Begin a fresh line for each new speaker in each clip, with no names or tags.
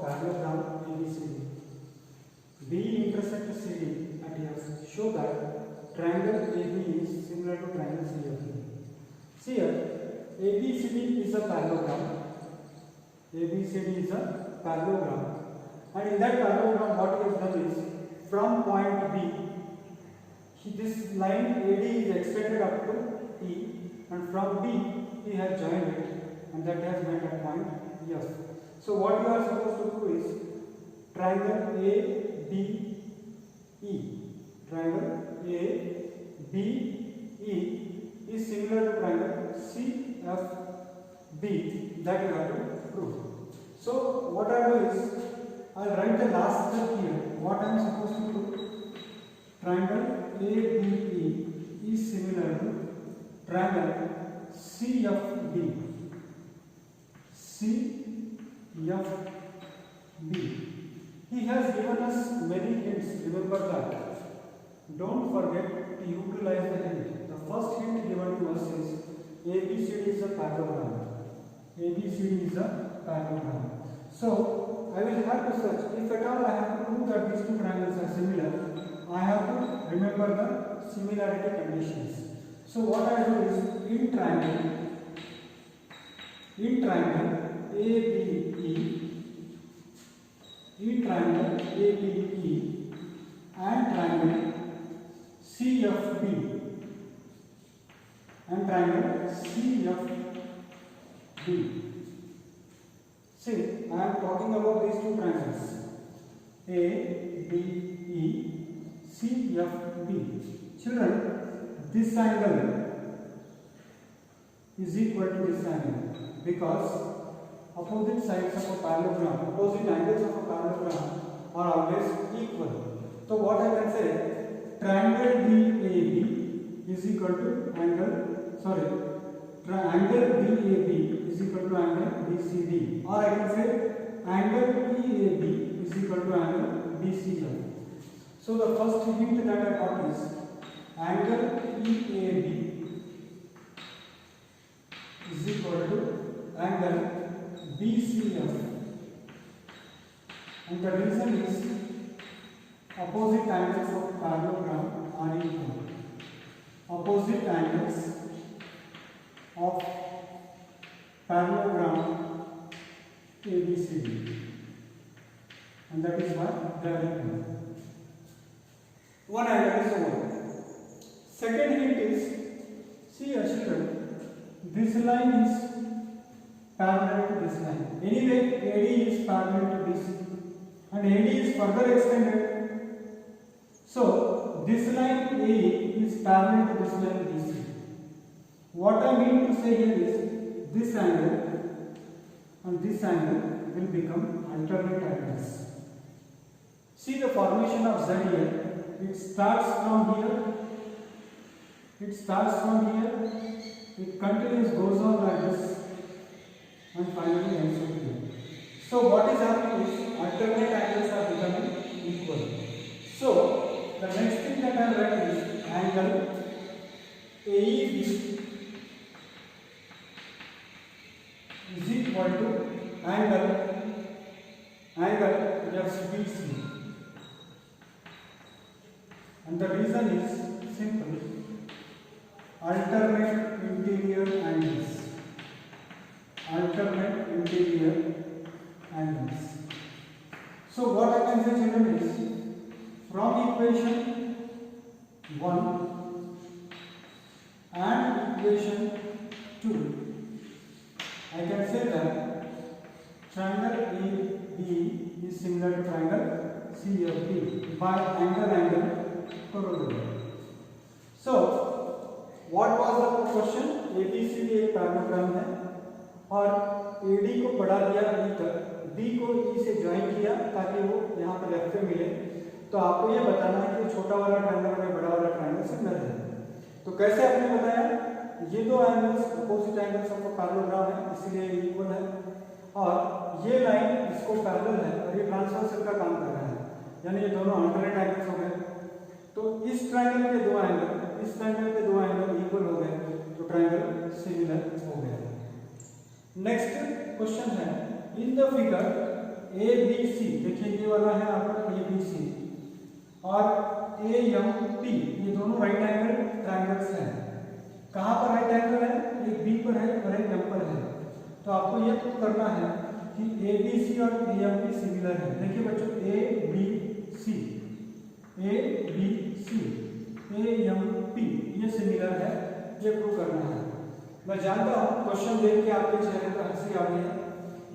parallelogram ABCD. B intersect CD at S. Show that triangle AB is similar to triangle CFD. See here, ABCD is a parallelogram. ABCD is a parallelogram, and in that parallelogram, what he has done is from point B, this line AD is extended up to E, and from B he has joined it, and that has made a point F. So what you are supposed to do is triangle ABE. Triangle ABE is similar to triangle CFB. That you have to prove. So what I do is I will write the last step here. What I am supposed to do? Triangle ABE is similar to triangle CFB. CFB. He has given us many hints. Remember that. Don't forget to utilize the hint. The first hint given to us is ABCD is a parallelogram. ABCD is a parallelogram. So I will have to search. If at all I have to prove that these two triangles are similar, I have to remember the similarity conditions. So what I do is in triangle ABE, in triangle ABE and triangle CFB and triangle CFB. See, I am talking about these two triangles ABE, CFB. Children, this angle is equal to this angle because opposite sides of a parallelogram, opposite angles of a parallelogram are always equal. So what I can say, triangle DAB is equal to angle DAB is equal to angle BCD, or I can say angle EAB is equal to angle BCF. So the first hint that I got is angle EAB is equal to angle BCF, and the reason is opposite angles of parallelogram are equal. Opposite angles of parallelogram ABCD, and that is why they are equal. One angle is over. Second hint is, see children, this line is parallel to this line. Anyway, AD is parallel to BC, and AD is further extended. So this line A is parallel to this line BC. What I mean to say here is this angle and this angle will become alternate angles. See the formation of Z here. It starts from here. It continues, goes on like this, and finally ends up here. So what is happening is alternate angles are becoming equal. So the next thing that I am writing is angle AEB is equal to angle FBC, and the reason is simple: alternate interior angles. So what I can say, children, is from equation 1 and equation 2, I can say that triangle AB is similar to triangle CFB by angle corollary. So what was the question? ABCD एक पैराग्राम है और AD को बढ़ा दिया E तक, B को E से join किया ताकि वो यहाँ पर F पे मिले। तो आपको ये बताना है कि छोटा वाला ट्रायंगल और बड़ा वाला ट्रायंगल सिमिलर है। तो कैसे आपने बताया? ये दो angles opposite angles of a parallelogram है, इसलिए इक्वल है, और ये लाइन इसको पैरेलल है और ये ट्रांसवर्सल का काम कर रहा है, यानी ये दोनों अल्टरनेट एंगल्स हो गए। तो इस ट्रायंगल के दो एंगल, इस ट्रायंगल के दो एंगल इक्वल हो गए, तो ट्रायंगल सिमिलर हो गया। नेक्स्ट क्वेश्चन है, in the figure A B C, देखिए ये वाला है आपका ए बी सी और ए एम पी, ये दोनों राइट एंगल ट्रायंगल्स हैं। कहाँ पर राइट एंगल है? एक बी पर है और एक एम पर है। तो आपको ये प्रूव करना है कि ए बी सी और ए एम पी सिमिलर है। देखिए बच्चों, A B C, A B C, A M P ये सिमिलर है, ये प्रूव करना है। मैं जानता हूँ क्वेश्चन देख के आपके चेहरे पर हंसी आ रही है,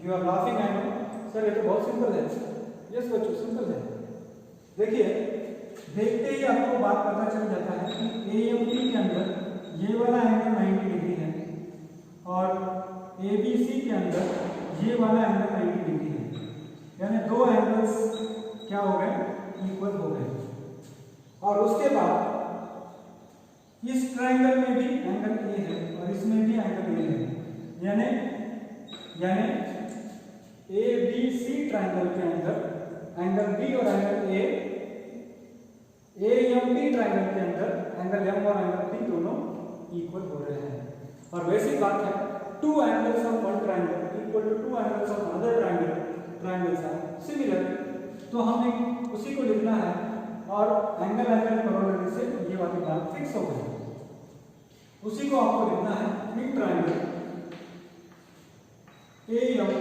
you are laughing, I know sir, ये तो बहुत सिंपल है। यस बच्चों, सिंपल है। देखिए, देखते ही आपको बात पता चल जाता है कि ए एम पी के अंदर ये वाला एंगल 90 डिग्री है और ए बी सी के अंदर ये वाला एंगल 90 डिग्री है, यानी दो एंगल्स क्या हो गए? इक्वल हो गए। और उसके बाद इस ट्रायंगल में भी एंगल ए है और इसमें भी एंगल ए है, यानी ए बी सी ट्रायंगल के अंदर एंगल बी और angle A M P triangle के अंदर एंगल एम और एंगल पी दोनों इक्वल हो रहे हैं। और वैसी बात है, two angles of one triangle equal to two angles of another triangles are similar. तो हमें उसी को लिखना है और एंगल करोलरी से ये वाली बात फिक्स हो गई। उसी को आपको लिखना है mid triangle A M P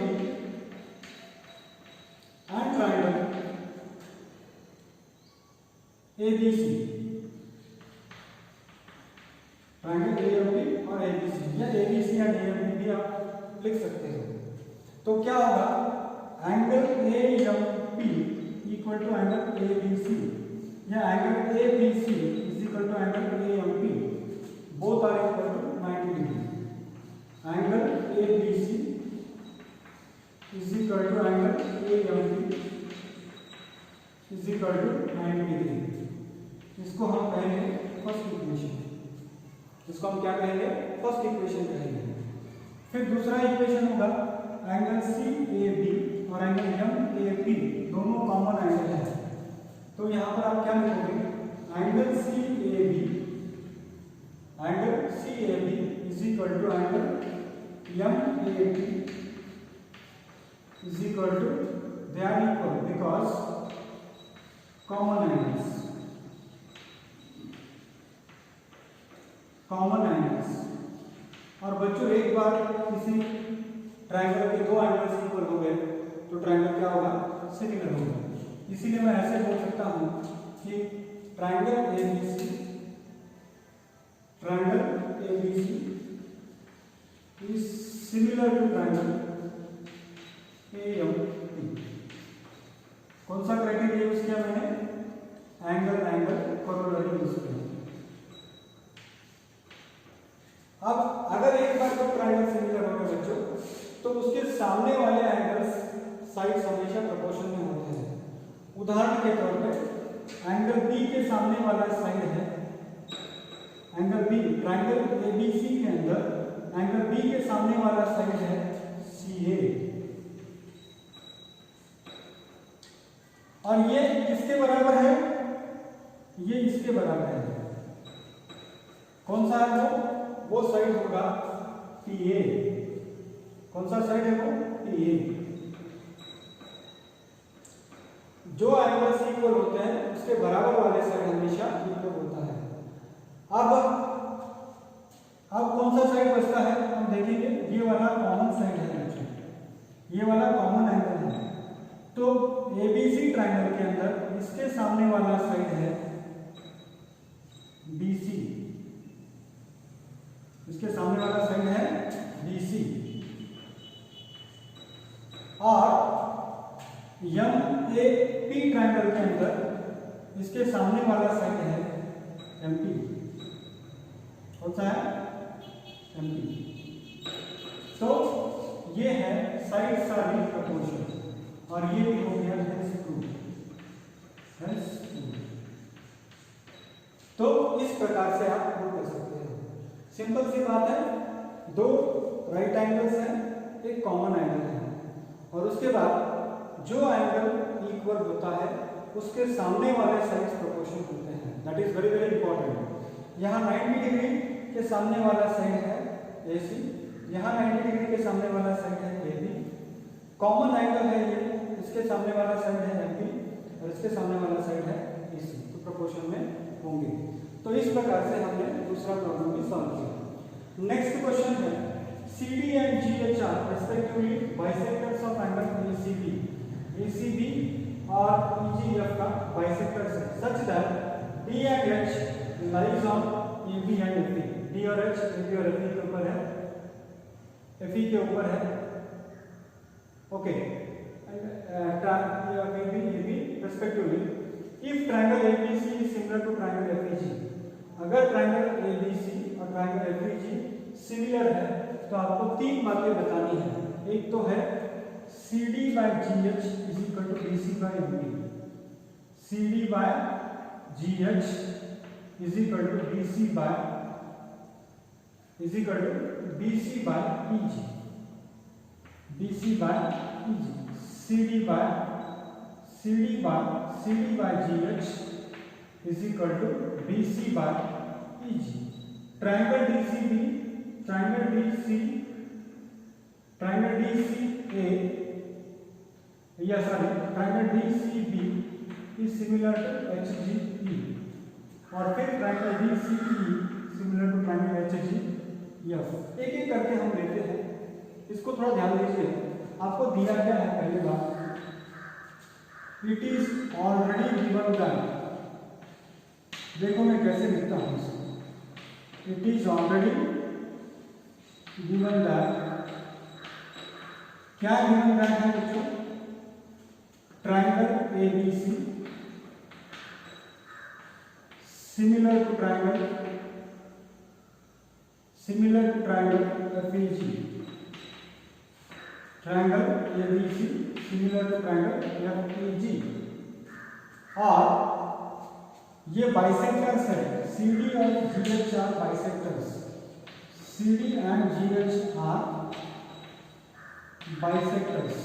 and triangle A B C, triangle A M P और ए बी सी, या A B C and A M P भी आप लिख सकते हो। तो क्या होगा? Angle A M P equal to angle A B C, या angle A B C is equal to angle A M P, both are equal to 90 degree. Angle ABC is equal to angle AMP is equal to 90 degree. इसको हम कहेंगे first equation. इसको हम क्या कहेंगे? First equation कहेंगे। फिर दूसरा इक्वेशन होगा एंगल CAB और एंगल MAP, दोनों कॉमन एंगल है। तो यहाँ पर आप क्या लिखोगे? Angle CAB is equal to angle MAP is equal to, they are equal because common angles, और बच्चों एक बार किसी ट्रायंगल के दो एंगल्स इक्वल हो गए तो ट्रायंगल क्या होगा? सिमिलर होगा। इसीलिए मैं ऐसे बोल सकता हूँ कि triangle ABC is similar to triangle AMP। कौन सा क्राइटेरिया यूज किया मैंने? एंगल करोलरी यूज किया। अब अगर एक बार कोई ट्रायंगल सिमिलर हो गए बच्चों, तो उसके सामने वाले एंगल्स साइड्स हमेशा प्रोपोर्शन में होते हैं। उदाहरण के तौर पे एंगल बी के सामने वाला साइड है एंगल बी, ट्रायंगल एबीसी के अंदर एंगल बी के सामने वाला साइड है CA, और ये किसके बराबर है? ये इसके बराबर है। कौन सा है वो साइड होगा PA। कौन सा साइड है वो? PA। जो एंगल्स इक्वल होते हैं उसके बराबर वाले साइड हमेशा इक्वल होता है। अब कौन सा साइड बचता है? हम देखेंगे, ये वाला कॉमन साइड है, ये वाला कॉमन एंगल है। तो ABC ट्रायंगल के अंदर इसके सामने वाला साइड है BC, इसके सामने वाला साइड है BC, और MAP ट्रायंगल के अंदर इसके सामने वाला साइड है MP। कौन सा है? MP। तो ये है साइड्स आर इन प्रोपोर्शन, और ये भी हो गया हेंस प्रूफ। तो इस प्रकार से आप प्रूव कर सकते हो। सिंपल सी बात है, दो राइट एंगल्स हैं, एक कॉमन एंगल है, और उसके बाद जो एंगल इक्वल होता है उसके सामने वाले साइड्स प्रोपोर्शन होते हैं। That is very very important. यहाँ 90 डिग्री के सामने वाला साइड है AC, यहाँ 90 डिग्री के सामने वाला साइड है AB। कॉमन एंगल है ये, इसके इसके सामने वाला साइड है एमपी और इसके सामने वाला साइड है ईसी, तो प्रोपोर्शन में होंगे। तो इस प्रकार से हमने दूसरा प्रॉब्लम भी सॉल्व किया। नेक्स्ट क्वेश्चन है CD and GH are respectively bisectors of angle ACB. ACB और EGF का bisectors है such that D and H lies on AB and FE. D और H AB और FE के ऊपर है, FE के ऊपर है, okay, AB respectively. If triangle ABC is similar to triangle FEG, अगर ट्रायंगल ABC और ट्रायंगल FEG सिमिलर है तो आपको तीन बातें बतानी है। एक तो है CD by GH is equal to BC by EB, CD by GH is equal to BC by EG, BC by EG, CD by GH is equal to BC by EG. Triangle DCA triangle DCB is similar to HGE और फिर triangle DCE similar to triangle HGF। एक एक करके हम देखते हैं, इसको थोड़ा ध्यान दीजिए। आपको दिया गया है पहली बात, it is already given that, देखो मैं कैसे लिखता हूं इसको, it is already given that, क्या गिवन दैट है बच्चों, triangle ABC similar to triangle FEG, triangle ABC similar to triangle FEG, और ये बाइसेक्टर्स है, CD और GH are bisectors, CD and GH are bisectors,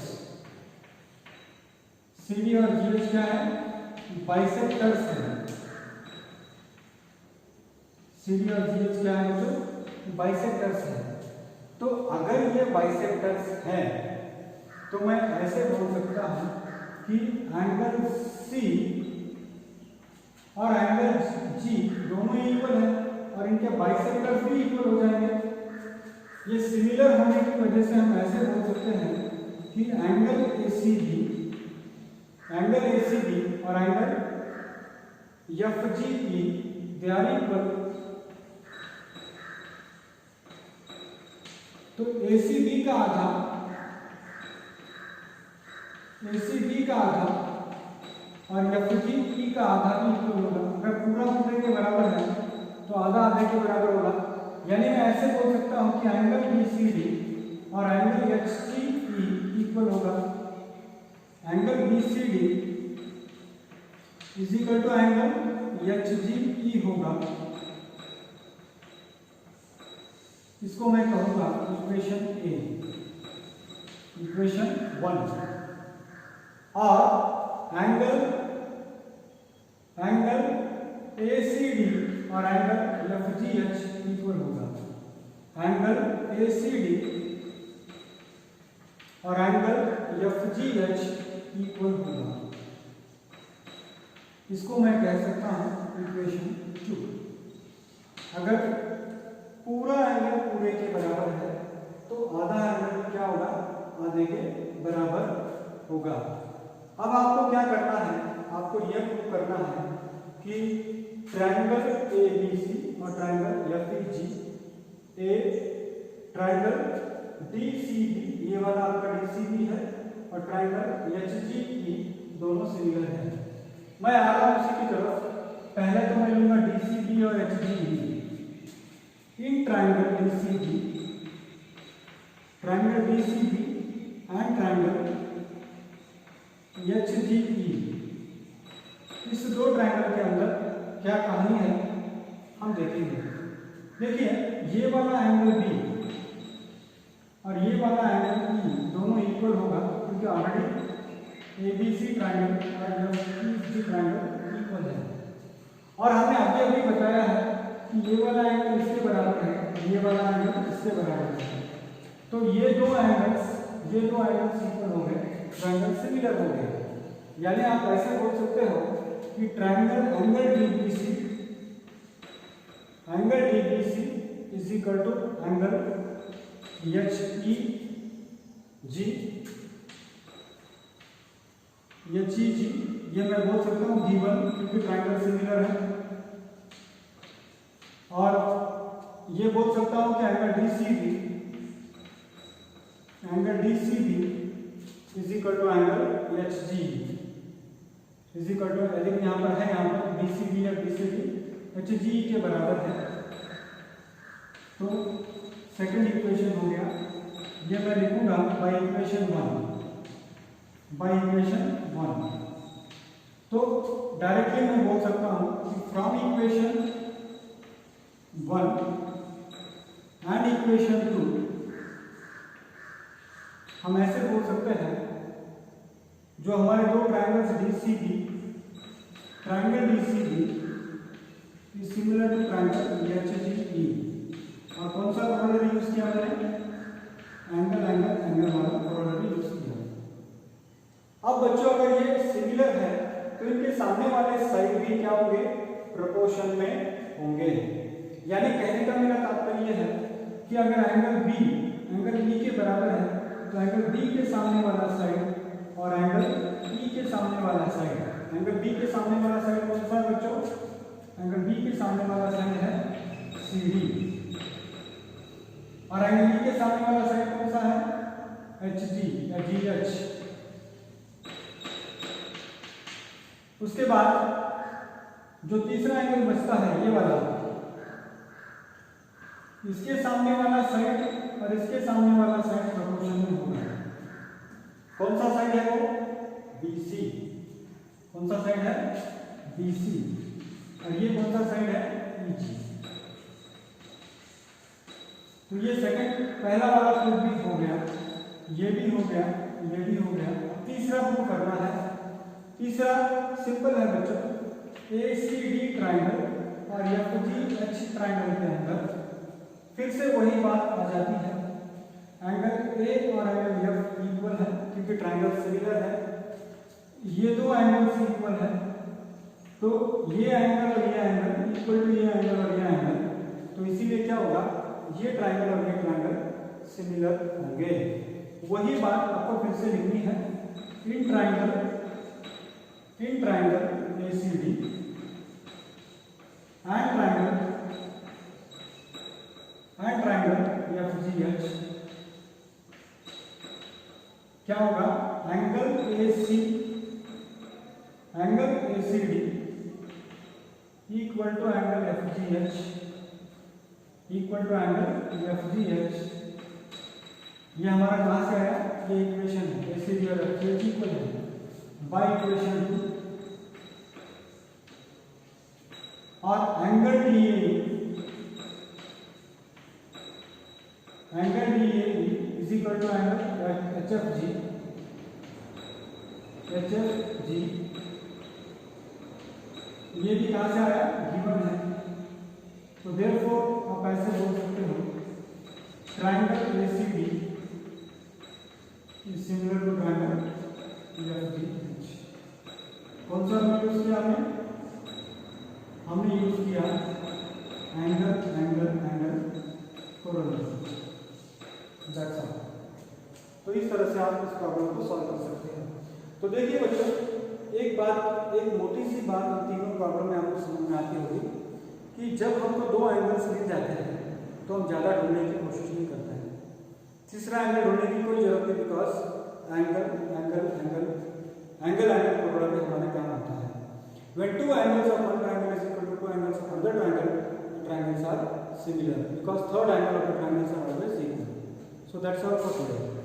CD और GH क्या है, बाइसेक्टर्स है, CD और GH क्या है जो बाइसेक्टर्स है। तो अगर ये बाइसेक्टर्स है तो मैं ऐसे बोल सकता हूं कि एंगल C और एंगल G दोनों इक्वल है और इनके बाइसेक्टर्स भी इक्वल हो जाएंगे। ये सिमिलर होने की वजह से हम ऐसे बोल सकते हैं कि एंगल ACB और angle FGE they are equal. तो ACB का आधा और FGE का आधा भी इक्वल होगा। अगर पूरा पूरे के बराबर है तो आधा आधे के बराबर होगा। यानी मैं ऐसे बोल सकता हूं कि एंगल BCD और एंगल HGE इक्वल होगा। Angle BCD is equal to angle HGE होगा। इसको मैं कहूंगा इक्वेशन A, इक्वेशन 1। और एंगल ACD और एंगल FGH इक्वल होगा। एंगल ACD और एंगल FGH इक्वल होगा। इसको मैं कह सकता हूं इक्वेशन 2। अगर पूरा एंगल पूरे के बराबर है तो आधा एंगल क्या होगा, आधे के बराबर होगा। अब आपको क्या करना है, आपको यह प्रूव करना है कि ट्रायंगल ABC और ट्रायंगल FEG, ट्रायंगल DCB, ये वाला आपका DCB है, और ट्रायंगल HGE दोनों सिमिलर है। मैं आ रहा हूं उसी की तरफ। पहले तो मैं लूंगा DCB और HGE। In triangle DCB and triangle HGE, इस दो ट्रायंगल के अंदर क्या कहानी है हम देखेंगे। देखिए ये वाला एंगल B और ये वाला एंगल E दोनों इक्वल होगा, क्योंकि ऑलरेडी ABC ट्रायंगल और FEG ट्रायंगल इक्वल है। और हमने अभी बताया है कि ये वाला एंगल इसके बराबर है, ये वाला एंगल इसके बराबर है। तो ये दो एंगल्स ये दो एंगल्स इक्वल हो गए, ट्रायंगल सिमिलर हो गए। यानी आप ऐसे बोल सकते हो कि triangle angle DBC is equal to angle HEG, ये मैं बोल सकता हूँ गिवन, क्योंकि ट्रायंगल सिमिलर है। और ये बोल सकता हूँ कि angle DCB is equal to angle HG is equal to, लेकिन यहाँ पर है, यहाँ पर DCB या DCB HG के बराबर है। तो सेकंड इक्वेशन हो गया, ये मैं लिखूंगा बाय इक्वेशन 1। तो डायरेक्टली मैं बोल सकता हूँ कि फ्रॉम इक्वेशन 1 एंड इक्वेशन 2 हम ऐसे बोल सकते हैं, जो हमारे दो triangles triangle DCB is similar to triangle HGE। और कौन सा कोरोलरी यूज किया मैंने? एंगल वाला कोरोलरी यूज किया। अब बच्चों अगर ये सिमिलर है तो इनके सामने वाले साइड भी क्या होंगे? प्रोपोर्शन में होंगे। यानी कहने का मेरा तात्पर्य है कि अगर एंगल B के बराबर है तो एंगल B के सामने वाला साइड और एंगल E के सामने वाला साइड, एंगल B के सामने वाला साइड कौन सा है बच्चों? एंगल B के सामने वाला साइड है CD, और एंगल E के सामने वाला साइड कौन सा है? HG या GH। उसके बाद जो तीसरा एंगल बचता है ये वाला, इसके सामने वाला साइड और इसके सामने वाला साइड प्रोपोर्शन में होगा। कौन सा साइड है वो? BC। कौन सा साइड है? BC। और ये कौन सा साइड है? EG। तो ये सेकंड पहला वाला प्रूफ भी हो गया, ये भी हो गया, ये भी हो गया। तीसरा प्रूफ करना है। तीसरा सिंपल है बच्चों, ACD ट्रायंगल और FGH ट्रायंगल के अंदर फिर से वही बात आ जाती है, एंगल A और एंगल F इक्वल है क्योंकि ट्रायंगल सिमिलर है। ये दो एंगल्स इक्वल है, तो ये एंगल और ये एंगल इक्वल टू ये एंगल और ये एंगल, तो इसीलिए क्या होगा? ये ट्रायंगल और ये ट्रायंगल सिमिलर होंगे। वही बात आपको फिर से लिखनी है, in triangle ACD and triangle FGH क्या होगा? Angle ACD equal to angle FGH equal to angle FGH। ये हमारा कहाँ से आया? ये इक्वेशन है, ACD और FGH इक्वल है बाय इक्वेशन 2। और angle DAE is equal to angle HFG ये भी कहाँ से आया? गिवन है। तो देयरफॉर आप ऐसे बोल सकते हो, triangle ACD is similar to triangle FGH। कौन सा यूज किया हमने यूज किया एंगल कोरोलरी। That's all. तो इस तरह से आप इस प्रॉब्लम को सॉल्व कर सकते हैं। तो देखिए बच्चों, एक मोटी सी बात इन तीनों प्रॉब्लम में आपको समझ में आती होगी कि जब हमको दो एंगल्स मिल जाते हैं तो हम ज़्यादा ढूंढने की कोशिश नहीं करते हैं। तीसरा एंगल ढूंढने की कोई जरूरत नहीं, बिकॉज एंगल कोरोलरी हमारे काम आता है। When two angles of one triangle is equal to two angles of another triangle, the triangles are similar because third angle of the triangles are always equal. So that's all for today.